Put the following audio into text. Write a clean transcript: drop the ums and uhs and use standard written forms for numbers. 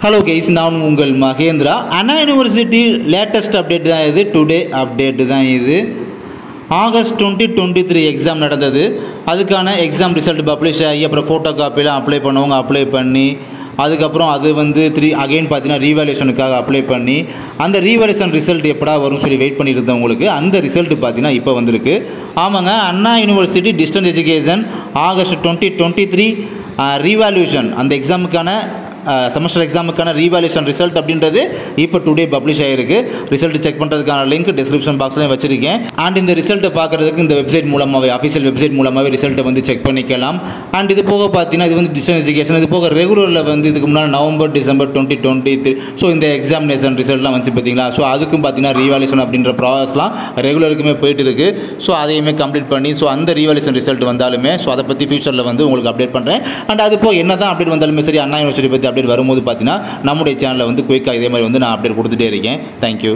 Hello guys, நான் உங்கள் மகேந்திரா. அண்ணா university latest update தான் இது. டுடே அப்டேட்டு தான் இது. ஆகஸ்ட் 2023 எக்ஸாம் நடந்தது. அதுக்கான எக்ஸாம் ரிசல்ட் பப்ளிஷ் ஆகி அப்புறம் ஃபோட்டோ காப்பிலாம் அப்ளை பண்ணவங்க அப்ளை பண்ணி அதுக்கப்புறம் அது வந்து அகைன் பார்த்தீங்கன்னா ரீவேல்யூஷனுக்காக அப்ளை பண்ணி அந்த ரீவேல்யூஷன் ரிசல்ட் எப்படா வரும்னு சொல்லி வெயிட் பண்ணியிருந்தவங்களுக்கு அந்த ரிசல்ட் பார்த்தீங்கன்னா இப்போ வந்திருக்கு. ஆமாங்க, Anna university distance education August 2023 revaluation அந்த எக்ஸாமுக்கான செமஸ்டர் எக்ஸாமுக்கான ரீவேல்யூஷன் ரிசல்ட் அப்படின்றது இப்போ டுடே பப்ளிஷ் ஆகிருக்கு. ரிசல்ட் செக் பண்ணுறதுக்கான லிங்க் டிஸ்கிரிப்ஷன் பாக்ஸ்லையும் வச்சிருக்கேன். அண்ட் இந்த ரிசல்ட்டை பார்க்குறதுக்கு இந்த வெப்சைட் மூலமாகவே அஃபிஷியல் வெப்சைட் மூலமாகவே ரிசல்ட்டை வந்து செக் பண்ணிக்கலாம். அண்ட் இது போக பார்த்தீங்கன்னா இது வந்து டிஸ்டன்ஸ் எஜுகேஷன், இது போக ரெகுலரில் வந்து இதுக்கு முன்னாடி நவம்பர் டிசம்பர் 2023 ஸோ இந்த எக்ஸாமினேஷன் ரிசல்ட்லாம் வந்து பார்த்தீங்களா. ஸோ அதுக்கும் பார்த்தீங்கன்னா ரீவேல்யூஷன் அப்படின்ற ப்ராசஸ்லாம் ரெகுலருக்குமே போயிட்டு இருக்குது. ஸோ அதையுமே கம்ப்ளீட் பண்ணி ஸோ அந்த ரீவேல்யூஷன் ரிசல்ட் வந்தாலுமே ஸோ அதை பற்றி ஃபியூச்சரில் வந்து உங்களுக்கு அப்டேட் பண்ணுறேன். அண்ட் அது போக என்ன தான் அப்டேட் வந்தாலுமே சரி, அண்ணா யூனிவர்சிட்டி பற்றி அப்டேட் வரும்போது பார்த்தீங்கன்னா நம்முடைய சேனலில் வந்து குயிக்காக இதே மாதிரி வந்து நான் அப்டேட் கொடுத்துட்டே இருக்கேன். தேங்க்யூ.